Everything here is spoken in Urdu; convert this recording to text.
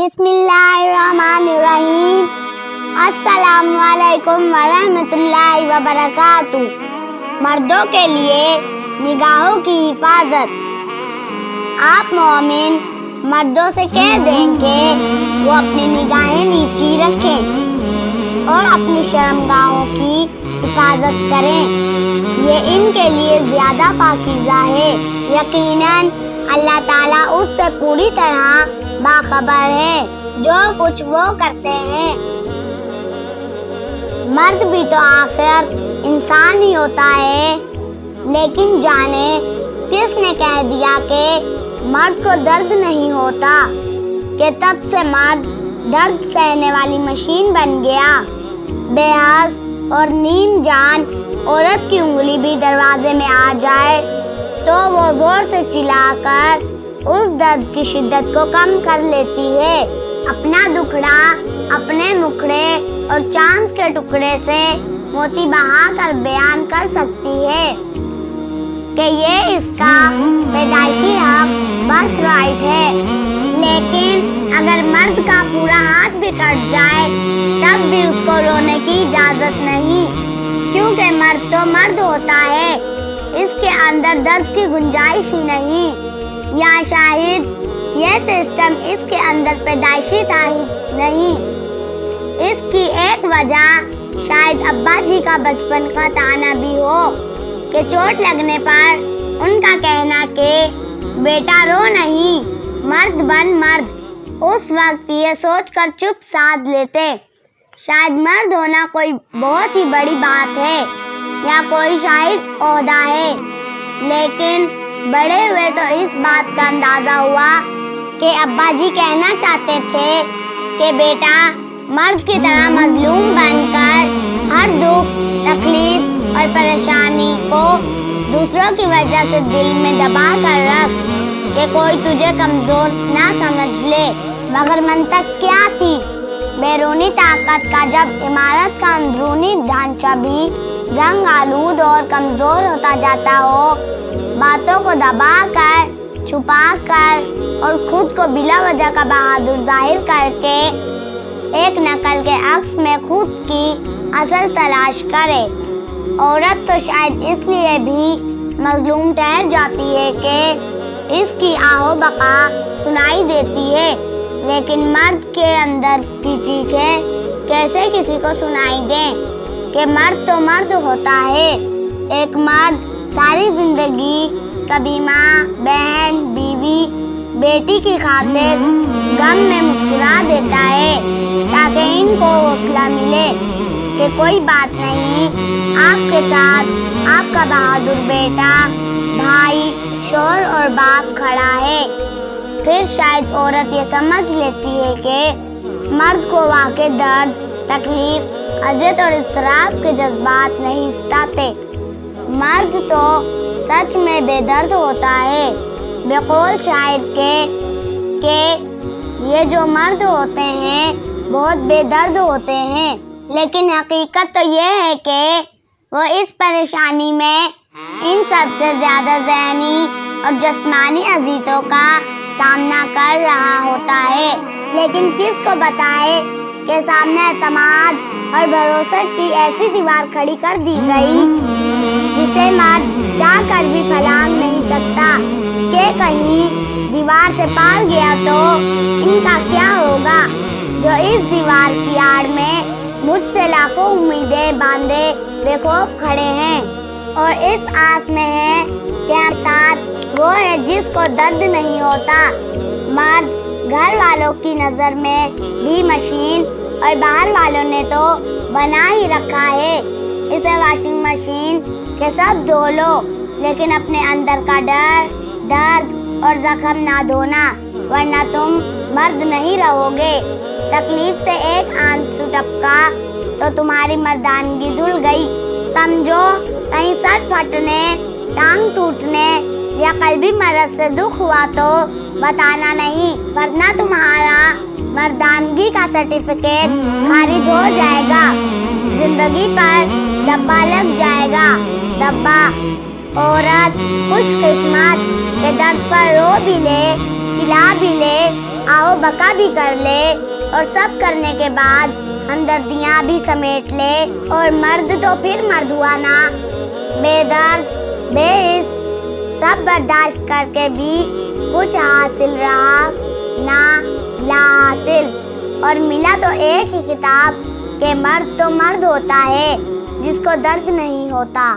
بسم اللہ الرحمن الرحیم۔ السلام علیکم ورحمۃ اللہ وبرکاتہ۔ مردوں کے لیے نگاہوں کی حفاظت۔ آپ مومن مردوں سے کہہ دیں کہ وہ اپنی نگاہیں نیچی رکھیں اور اپنی شرمگاہوں کی حفاظت کریں، یہ ان کے لیے زیادہ پاکیزہ ہے۔ یقیناً اللہ تعالیٰ اس سے پوری طرح باخبر ہے جو کچھ وہ کرتے ہیں۔ مرد بھی تو آخر انسان ہی ہوتا ہے، لیکن جانے کس نے کہہ دیا کہ مرد کو درد نہیں ہوتا کہ تب سے مرد درد سہنے والی مشین بن گیا۔ بے حس اور نیم جان عورت کی انگلی بھی دروازے میں آ جائے تو وہ زور سے چلا کر اس درد کی شدت کو کم کر لیتی ہے۔ اپنا دکھڑا اپنے مکھڑے اور چاند کے ٹکڑے سے موتی بہا کر بیان کر سکتی ہے کہ یہ اس کا پیدائشی حق برتھ رائٹ ہے، لیکن اگر مرد کا پورا ہاتھ بھی کٹ جائے تب بھی اس کو رونے کی اجازت نہیں، کیونکہ مرد تو مرد ہوتا ہے، اس کے اندر درد کی گنجائش ہی نہیں، یا شاید یہ سسٹم اس کے اندر پیدائشی تھا ہی نہیں۔ اس کی ایک وجہ شاید ابا جی کا بچپن کا طعنہ بھی ہو کہ چوٹ لگنے پر ان کا کہنا کہ بیٹا رو نہیں، مرد بن مرد۔ اس وقت یہ سوچ کر چپ سادھ لیتے شاید مرد ہونا کوئی بہت ہی بڑی بات ہے یا کوئی شاید عہدہ ہے، لیکن بڑے ہوئے تو اس بات کا اندازہ ہوا کہ ابا جی کہنا چاہتے تھے کہ بیٹا مرد کی طرح مظلوم بن کر ہر دکھ تکلیف اور پریشانی کو دوسروں کی وجہ سے دل میں دبا کر رکھ کہ کوئی تجھے کمزور نہ سمجھ لے۔ مگر منطق کیا تھی؟ بیرونی طاقت کا جب عمارت کا اندرونی ڈھانچہ بھی زنگ آلود اور کمزور ہوتا جاتا ہو، باتوں کو دبا کر، چھپا کر اور خود کو بلا وجہ کا بہادر ظاہر کر کے ایک نقل کے عکس میں خود کی اصل تلاش کرے۔ عورت تو شاید اس لیے بھی مظلوم ٹھہر جاتی ہے کہ اس کی آہ و بقا سنائی دیتی ہے، لیکن مرد کے اندر کی چیخیں کیسے کسی کو سنائی دیں کہ مرد تو مرد ہوتا ہے۔ ایک مرد ساری زندگی کبھی ماں، بہن، بیوی، بیٹی کی خاطر غم میں مسکرا دیتا ہے تاکہ ان کو حوصلہ ملے کہ کوئی بات نہیں، آپ کے ساتھ آپ کا بہادر بیٹا، بھائی، شوہر اور باپ کھڑا ہے۔ پھر شاید عورت یہ سمجھ لیتی ہے کہ مرد کو واقع درد، تکلیف، اذیت اور اضطراب کے جذبات نہیں ستاتے۔ مرد تو سچ میں بے درد ہوتا ہے، بقول شاعر کہ یہ جو مرد ہوتے ہیں بہت بے درد ہوتے ہیں، لیکن حقیقت تو یہ ہے کہ وہ اس پریشانی میں ان سب سے زیادہ ذہنی اور جسمانی اذیتوں کا سامنا کر رہا ہوتا ہے۔ لیکن کس کو بتائے کہ سامنے اعتماد اور بھروسے کی ایسی دیوار کھڑی کر دی گئی جسے مرد چاہ کر بھی پھلانگ نہیں سکتا کہ کہیں دیوار سے پار گیا تو ان کا کیا ہوگا، جو اس دیوار کی آڑ میں مجھ سے لاکھوں امیدیں باندھے بے خوف کھڑے ہیں اور اس آس میں ہیں کہ ہم ساتھ وہ ہے جس کو درد نہیں ہوتا۔ مرد گھر والوں کی نظر میں بھی مشین اور باہر والوں نے تو بنا ہی رکھا ہے اسے واشنگ مشین کہ سب دھو لو، لیکن اپنے اندر کا ڈر، درد اور زخم نہ دھونا، ورنہ تم مرد نہیں رہو گے۔ تکلیف سے ایک آنسو ٹپکا تو تمہاری مردانگی دھل گئی، سمجھو کہیں سر پھٹنے، ٹانگ ٹوٹنے یا قلبی مرض سے دکھ ہوا تو بتانا نہیں، ورنہ تمہارا مردانگی کا سرٹیفکیٹ خارج ہو جائے گا، زندگی پر دبا لگ جائے گا۔ دبا عورت خوش قسمت کے درد پر رو بھی لے، چلا بھی لے، آہو بکا بھی کر لے، اور سب کرنے کے بعد ہمدردیاں بھی سمیٹ لے، اور مرد تو پھر مرد ہوا نا، بے درد بے حس سب برداشت کر کے بھی کچھ حاصل رہا نہ لا حاصل، اور ملا تو ایک ہی کتاب کہ مرد تو مرد ہوتا ہے جس کو درد نہیں ہوتا۔